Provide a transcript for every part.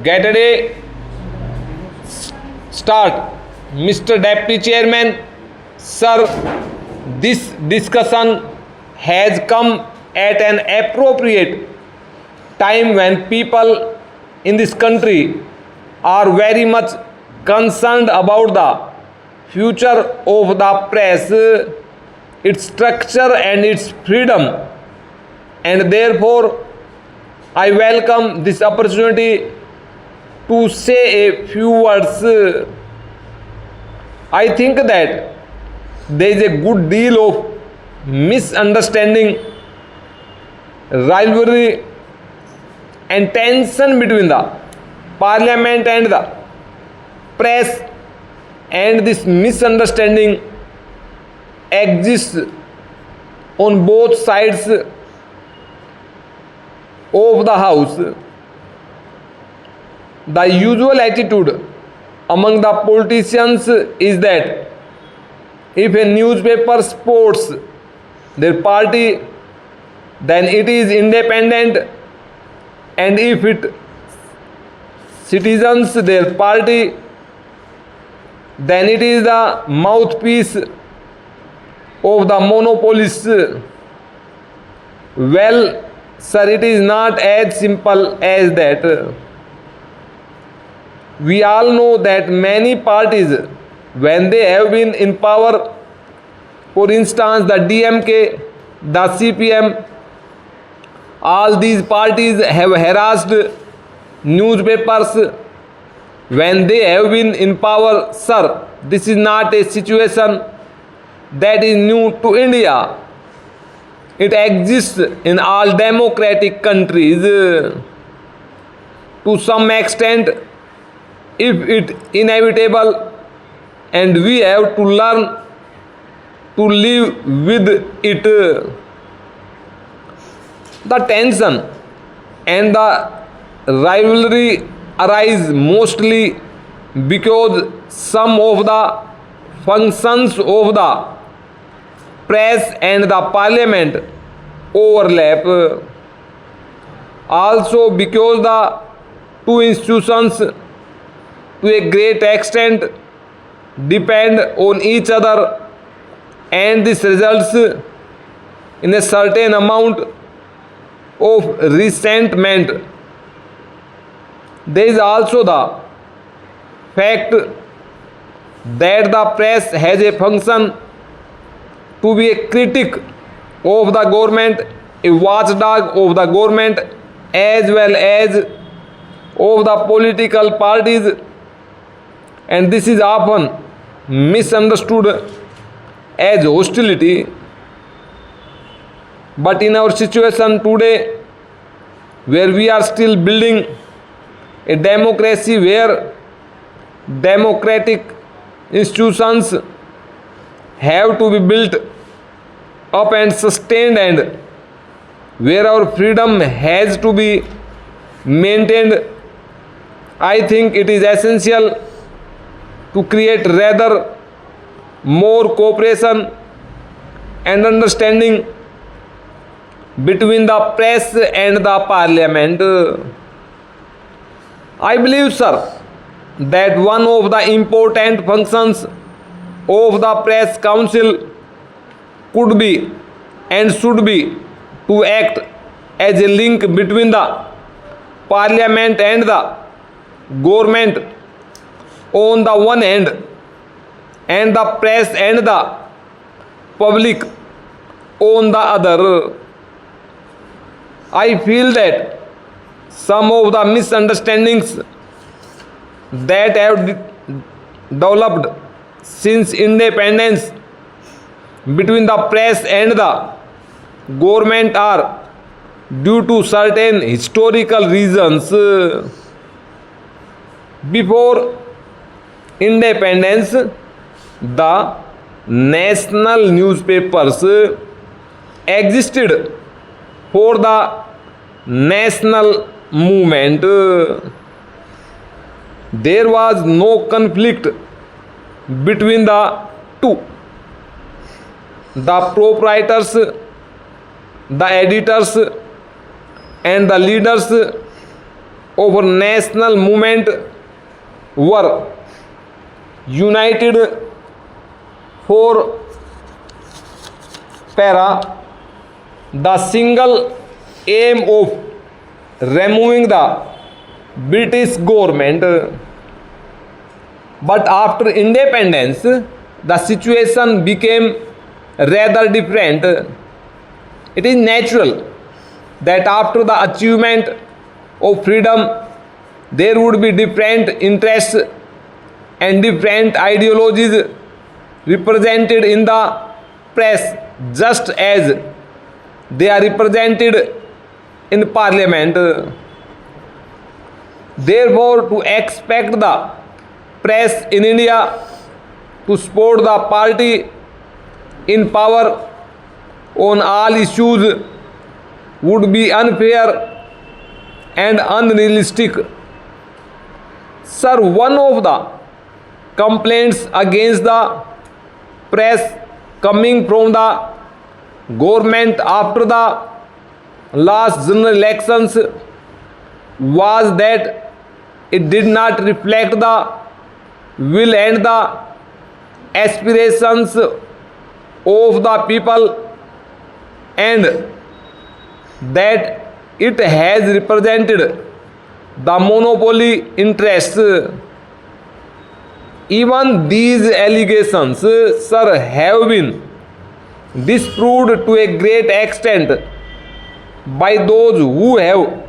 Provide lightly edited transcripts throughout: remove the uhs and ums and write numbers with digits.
Get a day start. Mr. Deputy Chairman, sir, this discussion has come at an appropriate time when people in this country are very much concerned about the future of the press, its structure and its freedom, and therefore I welcome this opportunity to say a few words. I think that there is a good deal of misunderstanding, rivalry and tension between the parliament and the press, and this misunderstanding exists on both sides of the house. The usual attitude among the politicians is that if a newspaper supports their party, then it is independent, and if it citizens their party, then it is the mouthpiece of the monopolists. Well, sir, it is not as simple as that. We all know that many parties, when they have been in power, for instance the DMK, the CPM, all these parties have harassed newspapers when they have been in power. Sir, this is not a situation that is new to India. It exists in all democratic countries. To some extent, if it inevitable, and we have to learn to live with it. The tension and the rivalry arise mostly because some of the functions of the press and the parliament overlap. Also because the two institutions to a great extent depend on each other, and this results in a certain amount of resentment. There is also the fact that the press has a function to be a critic of the government, a watchdog of the government, as well as of the political parties, and this is often misunderstood as hostility. But in our situation today, where we are still building a democracy, where democratic institutions have to be built up and sustained, and where our freedom has to be maintained, I think it is essential to create rather more cooperation and understanding between the press and the parliament. I believe, sir, that one of the important functions of the press council could be and should be to act as a link between the parliament and the government on the one hand, and the press and the public on the other. I feel that some of the misunderstandings that have developed since independence between the press and the government are due to certain historical reasons. Before independence, the national newspapers existed for the national movement. There was no conflict between the two. The proprietors, the editors and the leaders of a national movement were united for the single aim of removing the British government. But after independence, the situation became rather different. It is natural that after the achievement of freedom, there would be different interests and different ideologies represented in the press, just as they are represented in parliament. Therefore, to expect the press in India to support the party in power on all issues would be unfair and unrealistic. Sir, one of the complaints against the press coming from the government after the last general elections was that it did not reflect the will and the aspirations of the people, and that it has represented the monopoly interests. Even these allegations, sir, have been disproved to a great extent by those who have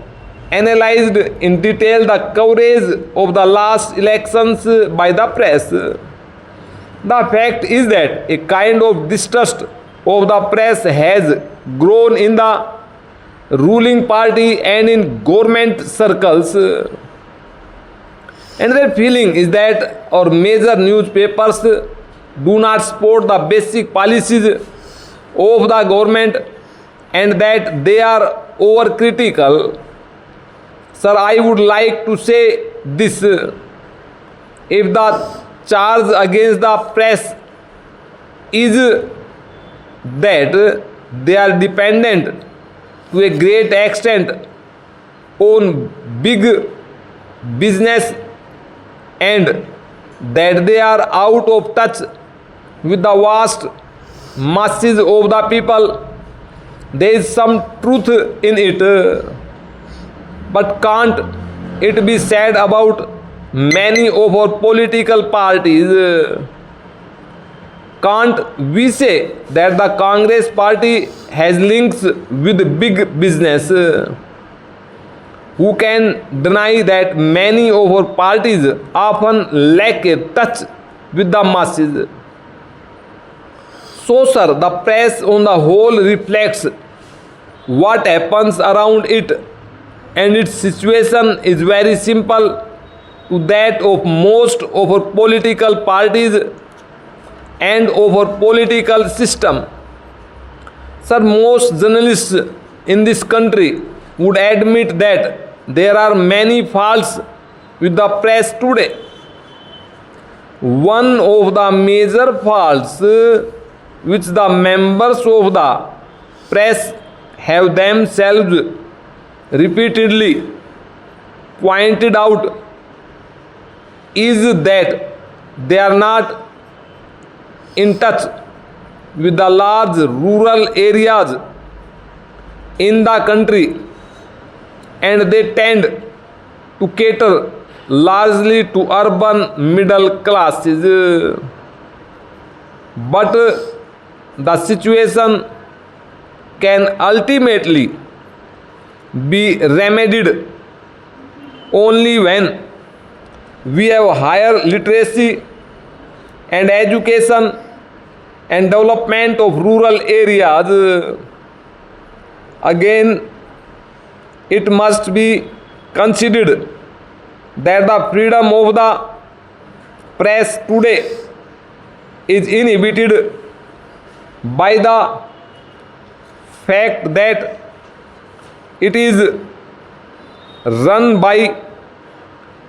analyzed in detail the coverage of the last elections by the press. The fact is that a kind of distrust of the press has grown in the ruling party and in government circles. Another feeling is that our major newspapers do not support the basic policies of the government and that they are overcritical. Sir, I would like to say this. If the charge against the press is that they are dependent to a great extent on big business and that they are out of touch with the vast masses of the people, there is some truth in it. But can't it be said about many of our political parties? Can't we say that the Congress party has links with big business? Who can deny that many of our parties often lack a touch with the masses? So, sir, the press on the whole reflects what happens around it, and its situation is very simple to that of most of our political parties and of our political system. Sir, most journalists in this country would admit that there are many faults with the press today. One of the major faults which the members of the press have themselves repeatedly pointed out is that they are not in touch with the large rural areas in the country, and they tend to cater largely to urban middle classes. But the situation can ultimately be remedied only when we have higher literacy and education and development of rural areas. Again, it must be considered that the freedom of the press today is inhibited by the fact that it is run by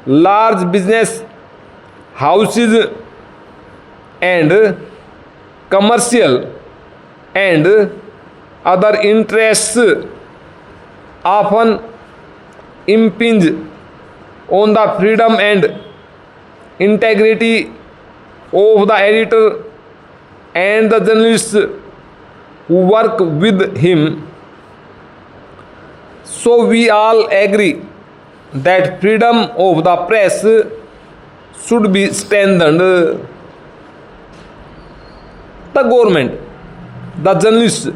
large business houses and commercial and other interests often impinge on the freedom and integrity of the editor and the journalists who work with him. So we all agree that freedom of the press should be strengthened. The government, the journalists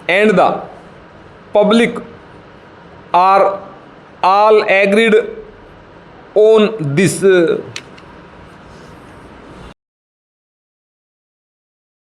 and the public are all agreed on this.